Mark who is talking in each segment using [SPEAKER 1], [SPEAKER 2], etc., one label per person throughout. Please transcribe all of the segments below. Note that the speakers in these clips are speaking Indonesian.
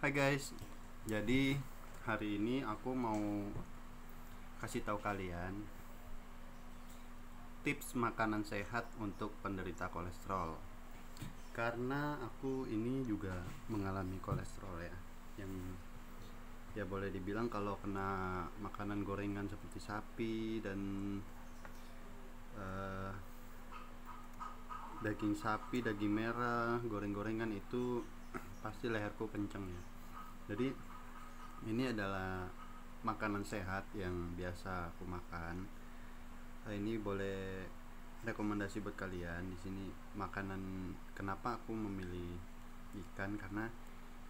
[SPEAKER 1] Hai guys, jadi hari ini aku mau kasih tahu kalian tips makanan sehat untuk penderita kolesterol. Karena aku ini juga mengalami kolesterol ya, yang ya boleh dibilang kalau kena makanan gorengan seperti sapi dan daging sapi, daging merah, goreng-gorengan itu pasti leherku kenceng ya. Jadi ini adalah makanan sehat yang biasa aku makan. Ini boleh rekomendasi buat kalian di sini makanan. Kenapa aku memilih ikan? Karena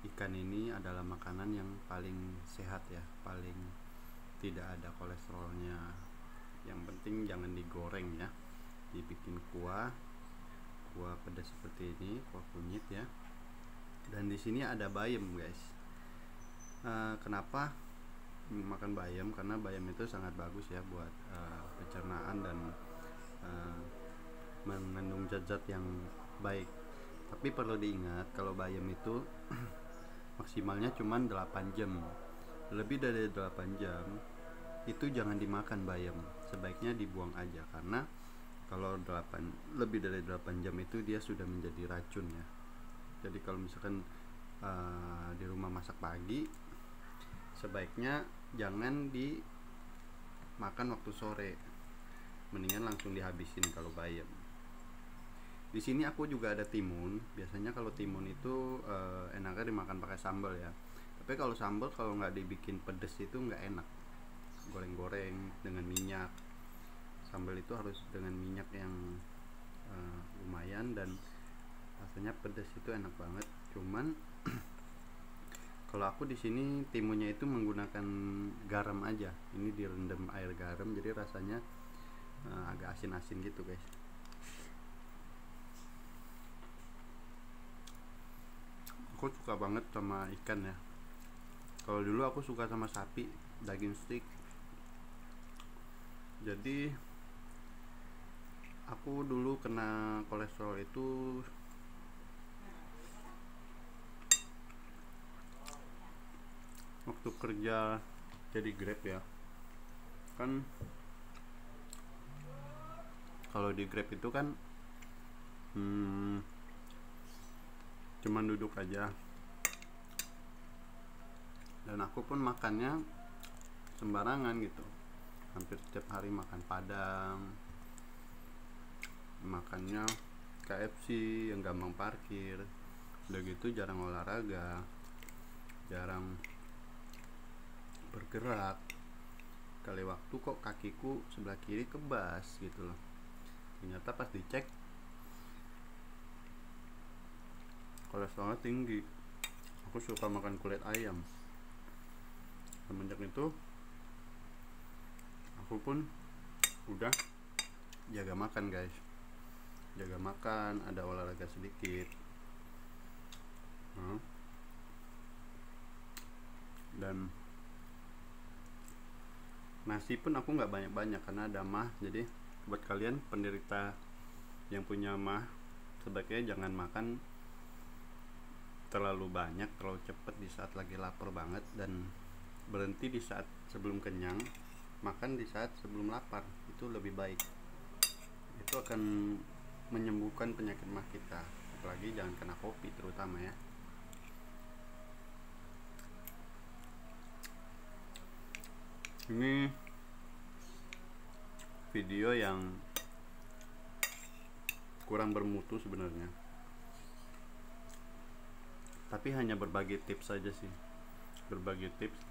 [SPEAKER 1] ikan ini adalah makanan yang paling sehat ya, paling tidak ada kolesterolnya. Yang penting jangan digoreng ya, dibikin kuah pedas seperti ini, kuah kunyit ya. Dan di sini ada bayam guys. Kenapa makan bayam? Karena bayam itu sangat bagus ya buat pencernaan dan mengandung zat-zat yang baik. Tapi perlu diingat kalau bayam itu maksimalnya cuma 8 jam. Lebih dari 8 jam itu jangan dimakan bayam, sebaiknya dibuang aja. Karena kalau lebih dari 8 jam itu dia sudah menjadi racun ya. Jadi kalau misalkan di rumah masak pagi, sebaiknya jangan dimakan waktu sore, mendingan langsung dihabisin kalau bayam. Di sini aku juga ada timun. Biasanya kalau timun itu enaknya dimakan pakai sambal ya. Tapi kalau sambal kalau nggak dibikin pedes itu nggak enak. Goreng-goreng dengan minyak. Sambal itu harus dengan minyak yang lumayan dan rasanya pedas, itu enak banget. Cuman kalau aku di sini timunnya itu menggunakan garam aja. Ini direndam air garam, jadi rasanya agak asin-asin gitu guys. Aku suka banget sama ikan ya. Kalau dulu aku suka sama sapi, daging steak. Jadi aku dulu kena kolesterol itu waktu kerja jadi Grab ya. Kan kalau di Grab itu kan cuman duduk aja, dan aku pun makannya sembarangan gitu. Hampir setiap hari makan Padang, makannya KFC yang gampang parkir. Udah gitu jarang olahraga, jarang bergerak. Kali waktu kok kakiku sebelah kiri kebas gitu loh. Ternyata pas dicek kolesterolnya tinggi. Aku suka makan kulit ayam. Semenjak itu aku pun udah jaga makan guys. Jaga makan, ada olahraga sedikit. Dan nasi pun aku nggak banyak-banyak karena ada mah. Jadi buat kalian penderita yang punya mah, sebaiknya jangan makan terlalu banyak, terlalu cepat di saat lagi lapar banget, dan berhenti di saat sebelum kenyang, makan di saat sebelum lapar. Itu lebih baik. Itu akan menyembuhkan penyakit mah kita. Apalagi jangan kena kopi terutama ya. Ini video yang kurang bermutu sebenarnya, tapi hanya berbagi tips saja sih. Berbagi tips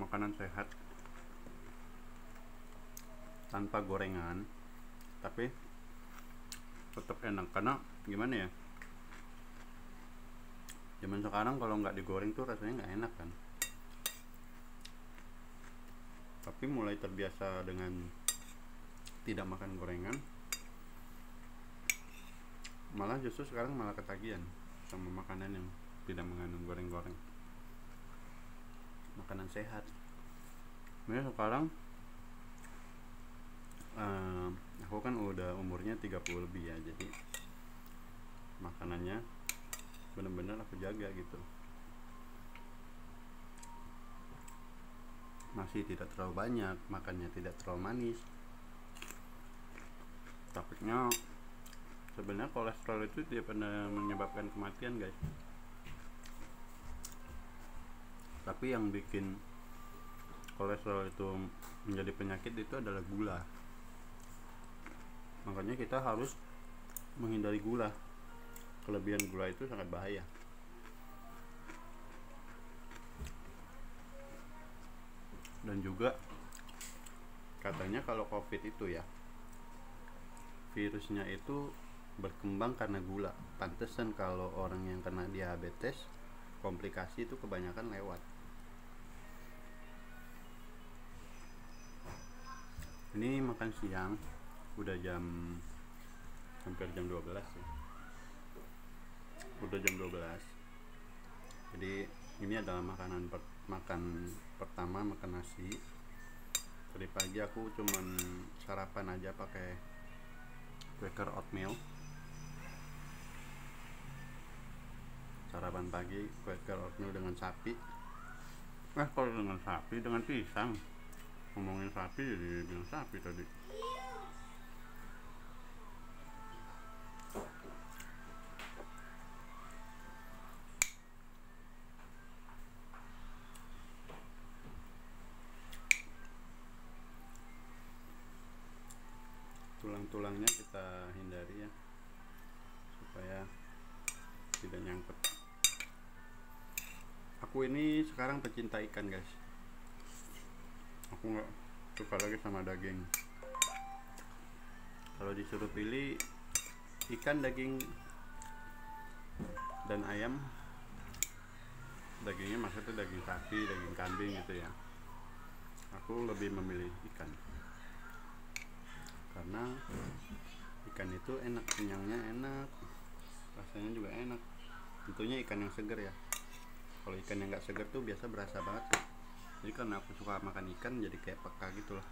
[SPEAKER 1] makanan sehat tanpa gorengan, tapi tetap enak. Karena gimana ya, zaman sekarang kalau nggak digoreng tuh rasanya nggak enak kan. Tapi mulai terbiasa dengan tidak makan gorengan, malah justru sekarang malah ketagihan sama makanan yang tidak mengandung goreng-goreng, makanan sehat. Nah sekarang aku kan udah umurnya 30 lebih ya, jadi makanannya benar-benar aku jaga gitu. Masih tidak terlalu banyak, makannya tidak terlalu manis. Takutnya sebenarnya kolesterol itu tidak pernah menyebabkan kematian guys, tapi yang bikin kolesterol itu menjadi penyakit itu adalah gula. Makanya kita harus menghindari gula. Kelebihan gula itu sangat bahaya. Dan juga katanya kalau COVID itu ya, virusnya itu berkembang karena gula. Pantesan kalau orang yang kena diabetes, komplikasi itu kebanyakan lewat. Ini makan siang udah hampir jam 12 ya. Udah jam 12. Jadi ini adalah makan pertama, makan nasi. Tadi pagi aku cuman sarapan aja pakai Quaker oatmeal. Sarapan pagi Quaker oatmeal dengan sapi. Kalau dengan sapi, dengan pisang. Ngomongin sapi jadi bilang sapi tadi. Tulang-tulangnya kita hindari ya, supaya tidak nyangkut. Aku ini sekarang pecinta ikan guys. Aku nggak suka lagi sama daging. Kalau disuruh pilih ikan, daging, dan ayam, dagingnya maksudnya daging sapi, daging kambing gitu ya, aku lebih memilih ikan. Karena ikan itu enak, kenyangnya enak, rasanya juga enak. Tentunya ikan yang segar ya. Kalau ikan yang nggak segar tuh biasa berasa banget. Jadi karena aku suka makan ikan, jadi kayak peka gitu lah.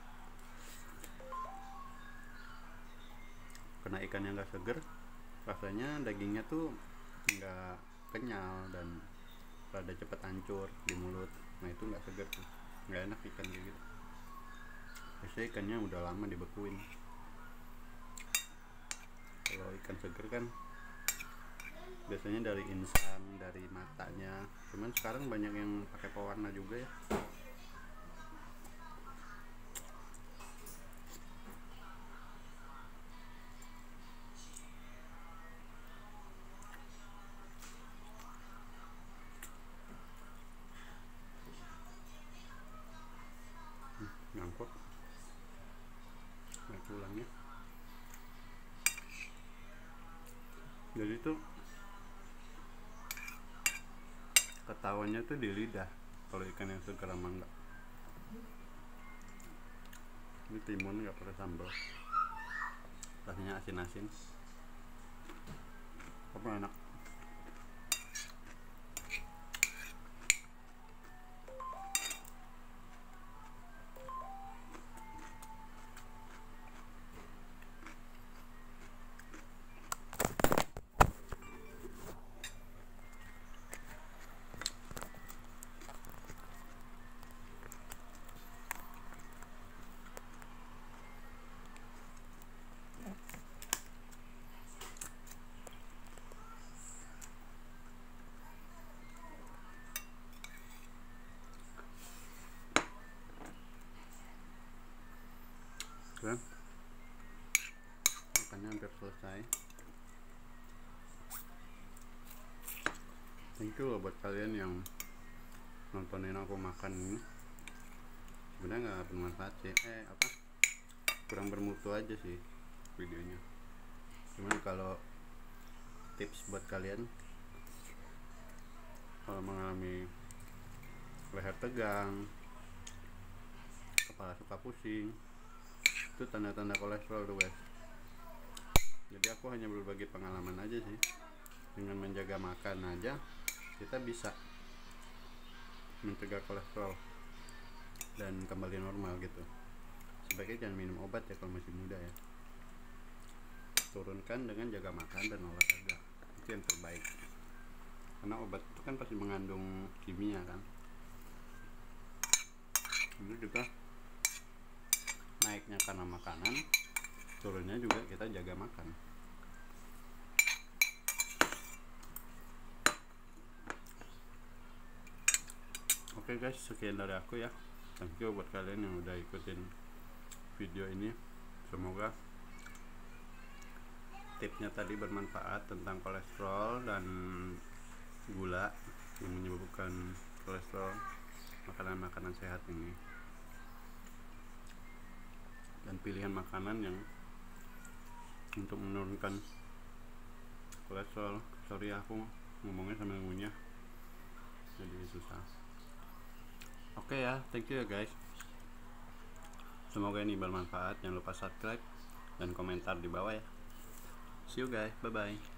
[SPEAKER 1] Karena ikan yang nggak segar, rasanya dagingnya tuh nggak kenyal dan rada cepet hancur di mulut. Nah itu nggak segar tuh, nggak enak ikan kayak gitu. Biasanya ikannya udah lama dibekuin. Kalau ikan segar kan biasanya dari insang, dari matanya. Cuman sekarang banyak yang pakai pewarna juga ya. Ngangkut naik tulangnya. Jadi tuh ketawanya tuh di lidah kalau ikan yang segar sama enggak. Ini timun nggak pakai sambal, rasanya asin-asin, apa enak. Oke, makannya hampir selesai. Thank you loh buat kalian yang nontonin aku makan ini. Sebenarnya nggak bermanfaat sih, kurang bermutu aja sih videonya. Cuman kalau tips buat kalian kalau mengalami leher tegang, kepala suka pusing, itu tanda-tanda kolesterol tuh guys. Jadi aku hanya berbagi pengalaman aja sih. Dengan menjaga makan aja kita bisa mencegah kolesterol dan kembali normal gitu. Sebaiknya jangan minum obat ya kalau masih muda ya. Turunkan dengan jaga makan dan olahraga, itu yang terbaik. karena obat itu kan pasti mengandung kimia kan. Ini juga naiknya karena makanan, turunnya juga kita jaga makan. Oke guys, sekian dari aku ya. Thank you buat kalian yang udah ikutin video ini. Semoga tipsnya tadi bermanfaat tentang kolesterol dan gula yang menyebabkan kolesterol, makanan-makanan sehat ini, dan pilihan makanan yang untuk menurunkan kolesterol. Sorry aku ngomongnya sambil ngunyah jadi susah. Oke ya, thank you ya guys. Semoga ini bermanfaat. Jangan lupa subscribe dan komentar di bawah ya. See you guys, bye bye.